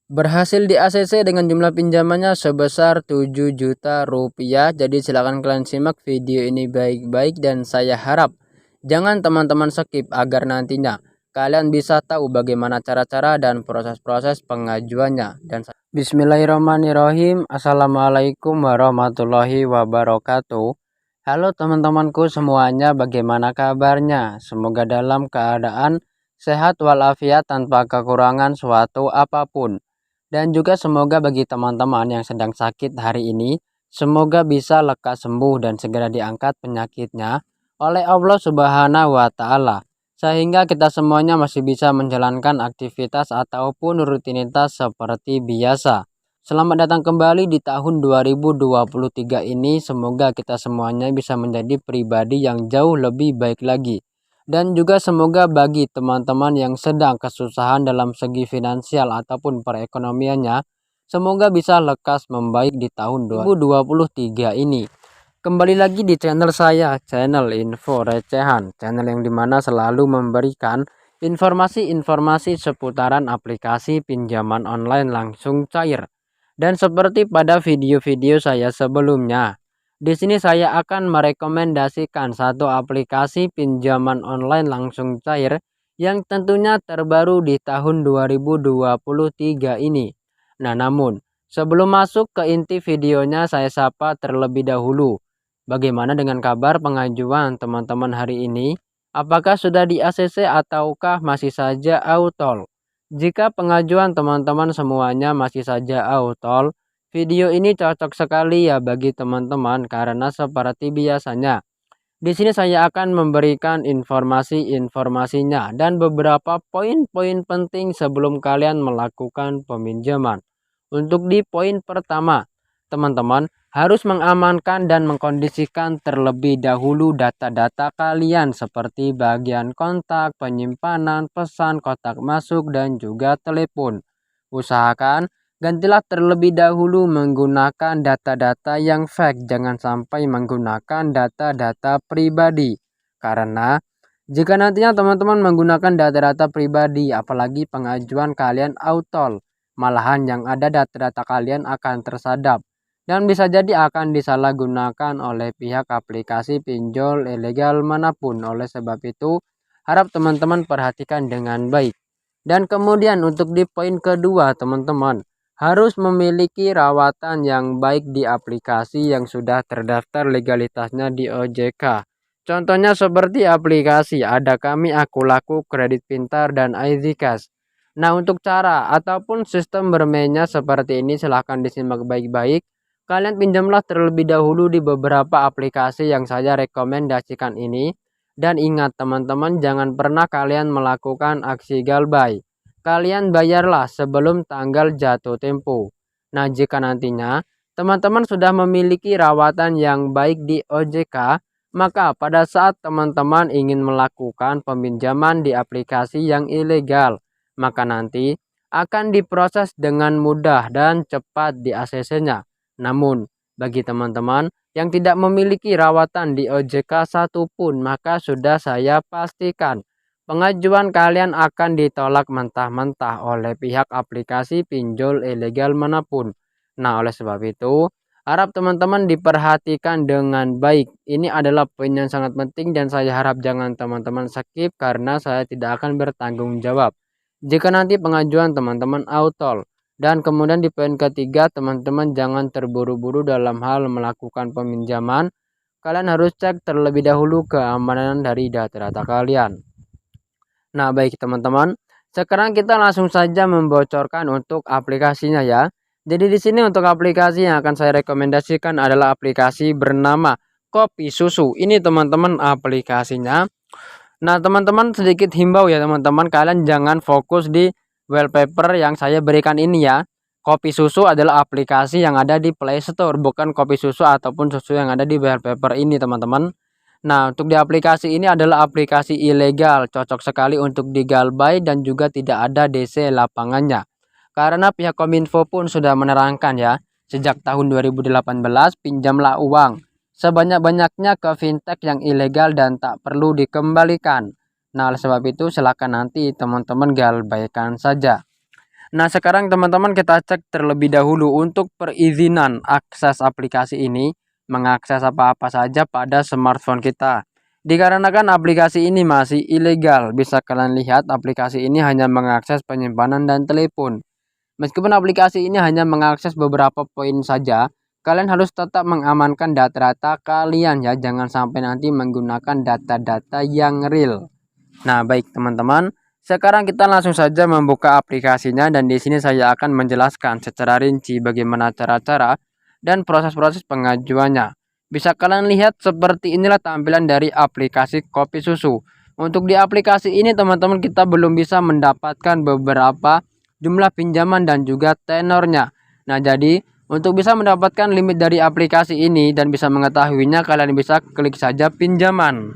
Berhasil di ACC dengan jumlah pinjamannya sebesar 7 juta rupiah. Jadi silakan kalian simak video ini baik-baik dan saya harap jangan teman-teman skip agar nantinya kalian bisa tahu bagaimana cara-cara dan proses-proses pengajuannya. Dan Bismillahirrahmanirrahim. Assalamualaikum warahmatullahi wabarakatuh. Halo teman-temanku semuanya, bagaimana kabarnya? Semoga dalam keadaan sehat walafiat tanpa kekurangan suatu apapun. Dan juga semoga bagi teman-teman yang sedang sakit hari ini, semoga bisa lekas sembuh dan segera diangkat penyakitnya oleh Allah Subhanahu wa Ta'ala, sehingga kita semuanya masih bisa menjalankan aktivitas ataupun rutinitas seperti biasa. Selamat datang kembali di tahun 2023 ini. Semoga kita semuanya bisa menjadi pribadi yang jauh lebih baik lagi. Dan juga semoga bagi teman-teman yang sedang kesusahan dalam segi finansial ataupun perekonomiannya, semoga bisa lekas membaik di tahun 2023 ini. Kembali lagi di channel saya, channel Info Recehan, channel yang dimana selalu memberikan informasi-informasi seputaran aplikasi pinjaman online langsung cair. Dan seperti pada video-video saya sebelumnya, di sini saya akan merekomendasikan satu aplikasi pinjaman online langsung cair yang tentunya terbaru di tahun 2023 ini. Nah, namun sebelum masuk ke inti videonya, saya sapa terlebih dahulu. Bagaimana dengan kabar pengajuan teman-teman hari ini? Apakah sudah di ACC ataukah masih saja autol? Jika pengajuan teman-teman semuanya masih saja autol, video ini cocok sekali ya bagi teman-teman karena seperti biasanya, di sini saya akan memberikan informasi-informasinya dan beberapa poin-poin penting sebelum kalian melakukan peminjaman. Untuk di poin pertama, teman-teman harus mengamankan dan mengkondisikan terlebih dahulu data-data kalian seperti bagian kontak, penyimpanan, pesan, kotak masuk, dan juga telepon. Usahakan gantilah terlebih dahulu menggunakan data-data yang fake, jangan sampai menggunakan data-data pribadi. Karena jika nantinya teman-teman menggunakan data-data pribadi, apalagi pengajuan kalian autol, malahan yang ada data-data kalian akan tersadap dan bisa jadi akan disalahgunakan oleh pihak aplikasi pinjol ilegal manapun. Oleh sebab itu, harap teman-teman perhatikan dengan baik. Dan kemudian untuk di poin kedua, teman-teman harus memiliki rawatan yang baik di aplikasi yang sudah terdaftar legalitasnya di OJK. Contohnya seperti aplikasi Ada Kami, Aku Laku, Kredit Pintar, dan iZcash. Nah, untuk cara ataupun sistem bermainnya seperti ini silahkan disimak baik-baik. Kalian pinjamlah terlebih dahulu di beberapa aplikasi yang saya rekomendasikan ini. Dan ingat teman-teman, jangan pernah kalian melakukan aksi galbay. Kalian bayarlah sebelum tanggal jatuh tempo. Nah, jika nantinya teman-teman sudah memiliki rawatan yang baik di OJK, maka pada saat teman-teman ingin melakukan peminjaman di aplikasi yang ilegal, maka nanti akan diproses dengan mudah dan cepat di ACC-nya. Namun, bagi teman-teman yang tidak memiliki rawatan di OJK satupun, maka sudah saya pastikan pengajuan kalian akan ditolak mentah-mentah oleh pihak aplikasi pinjol ilegal manapun. Nah, oleh sebab itu, harap teman-teman diperhatikan dengan baik. Ini adalah poin yang sangat penting dan saya harap jangan teman-teman skip karena saya tidak akan bertanggung jawab jika nanti pengajuan teman-teman autol. Dan kemudian di poin ketiga, teman-teman jangan terburu-buru dalam hal melakukan peminjaman. Kalian harus cek terlebih dahulu keamanan dari data-data kalian. Nah, baik teman-teman, sekarang kita langsung saja membocorkan untuk aplikasinya ya. Jadi di sini untuk aplikasi yang akan saya rekomendasikan adalah aplikasi bernama Kopi Susu. Ini teman-teman aplikasinya. Nah, teman-teman sedikit himbau ya teman-teman, kalian jangan fokus di wallpaper yang saya berikan ini ya. Kopi Susu adalah aplikasi yang ada di Play Store, bukan Kopi Susu ataupun susu yang ada di wallpaper ini teman-teman. Nah, untuk di aplikasi ini adalah aplikasi ilegal, cocok sekali untuk digalbay dan juga tidak ada DC lapangannya. Karena pihak Kominfo pun sudah menerangkan ya, sejak tahun 2018 pinjamlah uang sebanyak-banyaknya ke fintech yang ilegal dan tak perlu dikembalikan. Nah, oleh sebab itu silakan nanti teman-teman galbaykan saja. Nah, sekarang teman-teman kita cek terlebih dahulu untuk perizinan akses aplikasi ini, mengakses apa-apa saja pada smartphone kita. Dikarenakan aplikasi ini masih ilegal, bisa kalian lihat aplikasi ini hanya mengakses penyimpanan dan telepon. Meskipun aplikasi ini hanya mengakses beberapa poin saja, kalian harus tetap mengamankan data-data kalian ya, jangan sampai nanti menggunakan data-data yang real. Nah, baik teman-teman, sekarang kita langsung saja membuka aplikasinya dan di sini saya akan menjelaskan secara rinci bagaimana cara-cara dan proses-proses pengajuannya. Bisa kalian lihat seperti inilah tampilan dari aplikasi Kopi Susu. Untuk di aplikasi ini teman-teman kita belum bisa mendapatkan beberapa jumlah pinjaman dan juga tenornya. Nah, jadi untuk bisa mendapatkan limit dari aplikasi ini dan bisa mengetahuinya, kalian bisa klik saja pinjaman.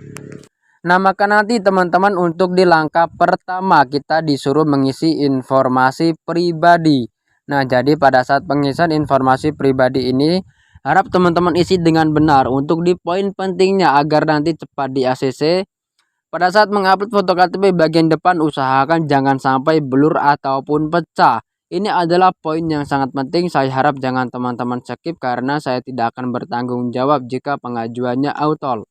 Nah, maka nanti teman-teman untuk di langkah pertama kita disuruh mengisi informasi pribadi. Nah, jadi pada saat pengisian informasi pribadi ini harap teman-teman isi dengan benar untuk di poin pentingnya agar nanti cepat di ACC. Pada saat mengupload foto KTP bagian depan usahakan jangan sampai blur ataupun pecah. Ini adalah poin yang sangat penting, saya harap jangan teman-teman skip karena saya tidak akan bertanggung jawab jika pengajuannya auto.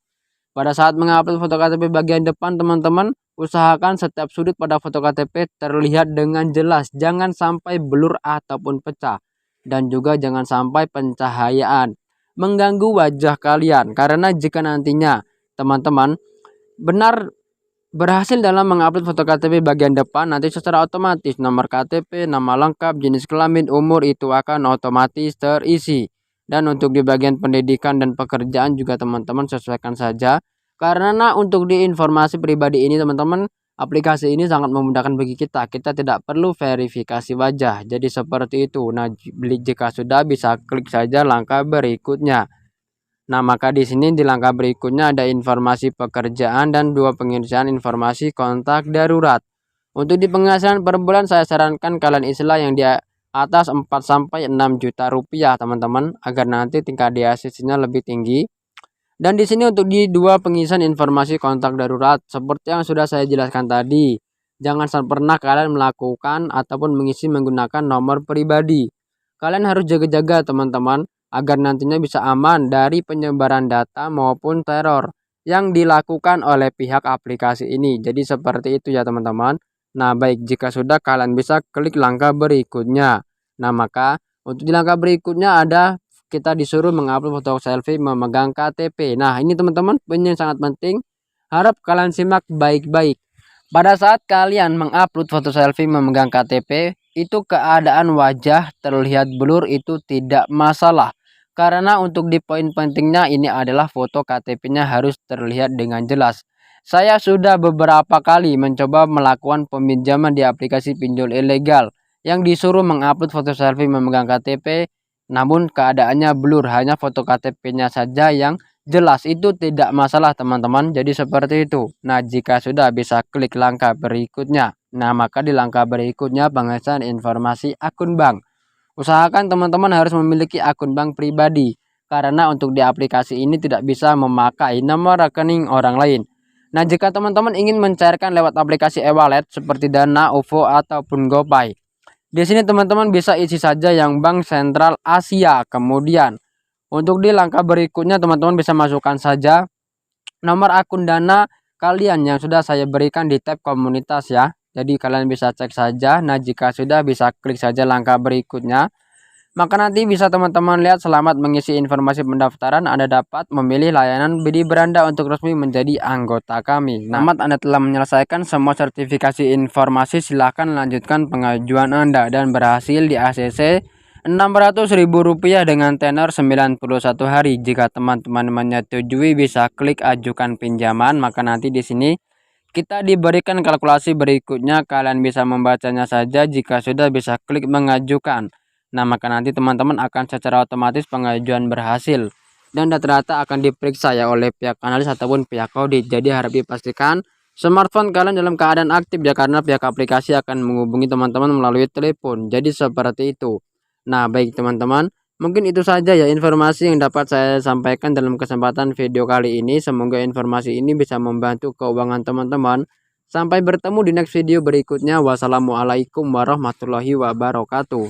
Pada saat mengupload foto KTP bagian depan teman-teman, usahakan setiap sudut pada foto KTP terlihat dengan jelas, jangan sampai blur ataupun pecah. Dan juga jangan sampai pencahayaan mengganggu wajah kalian, karena jika nantinya teman-teman benar berhasil dalam mengupload foto KTP bagian depan, nanti secara otomatis nomor KTP, nama lengkap, jenis kelamin, umur itu akan otomatis terisi. Dan untuk di bagian pendidikan dan pekerjaan juga teman-teman sesuaikan saja. Karena untuk di informasi pribadi ini teman-teman, aplikasi ini sangat memudahkan bagi kita. Kita tidak perlu verifikasi wajah. Jadi seperti itu. Nah, jika sudah bisa klik saja langkah berikutnya. Nah, maka di sini di langkah berikutnya ada informasi pekerjaan dan dua pengisian informasi kontak darurat. Untuk di penghasilan per bulan saya sarankan kalian isilah yang di atas 4 sampai 6 juta rupiah teman-teman agar nanti tingkat DACC-nya lebih tinggi. Dan di sini untuk di dua pengisian informasi kontak darurat seperti yang sudah saya jelaskan tadi. Jangan pernah kalian melakukan ataupun mengisi menggunakan nomor pribadi. Kalian harus jaga-jaga teman-teman agar nantinya bisa aman dari penyebaran data maupun teror yang dilakukan oleh pihak aplikasi ini. Jadi seperti itu ya teman-teman. Nah, baik, jika sudah kalian bisa klik langkah berikutnya. Nah, maka untuk di langkah berikutnya ada kita disuruh mengupload foto selfie memegang KTP. Nah, ini teman-teman poin yang sangat penting. Harap kalian simak baik-baik. Pada saat kalian mengupload foto selfie memegang KTP, itu keadaan wajah terlihat blur itu tidak masalah. Karena untuk di poin pentingnya ini adalah foto KTP-nya harus terlihat dengan jelas. Saya sudah beberapa kali mencoba melakukan peminjaman di aplikasi pinjol ilegal yang disuruh mengupload foto selfie memegang KTP, namun keadaannya blur, hanya foto KTP-nya saja yang jelas, itu tidak masalah teman-teman. Jadi seperti itu. Nah, jika sudah bisa klik langkah berikutnya. Nah, maka di langkah berikutnya pengisian informasi akun bank. Usahakan teman-teman harus memiliki akun bank pribadi. Karena untuk di aplikasi ini tidak bisa memakai nomor rekening orang lain. Nah, jika teman-teman ingin mencairkan lewat aplikasi e-wallet seperti Dana, OVO, ataupun GoPay. Di sini teman-teman bisa isi saja yang Bank Sentral Asia. Kemudian untuk di langkah berikutnya teman-teman bisa masukkan saja nomor akun Dana kalian yang sudah saya berikan di tab komunitas ya. Jadi kalian bisa cek saja. Nah, jika sudah bisa klik saja langkah berikutnya. Maka nanti bisa teman-teman lihat selamat mengisi informasi pendaftaran. Anda dapat memilih layanan BD Beranda untuk resmi menjadi anggota kami. Selamat, Anda telah menyelesaikan semua sertifikasi informasi. Silahkan lanjutkan pengajuan Anda dan berhasil di ACC Rp600.000 dengan tenor 91 hari. Jika teman-teman menyetujui bisa klik ajukan pinjaman. Maka nanti di sini kita diberikan kalkulasi berikutnya. Kalian bisa membacanya saja. Jika sudah bisa klik mengajukan. Nah, maka nanti teman-teman akan secara otomatis pengajuan berhasil dan data-data akan diperiksa ya oleh pihak analis ataupun pihak audit. Jadi harap dipastikan smartphone kalian dalam keadaan aktif ya, karena pihak aplikasi akan menghubungi teman-teman melalui telepon. Jadi seperti itu. Nah, baik teman-teman, mungkin itu saja ya informasi yang dapat saya sampaikan dalam kesempatan video kali ini. Semoga informasi ini bisa membantu keuangan teman-teman. Sampai bertemu di next video berikutnya. Wassalamualaikum warahmatullahi wabarakatuh.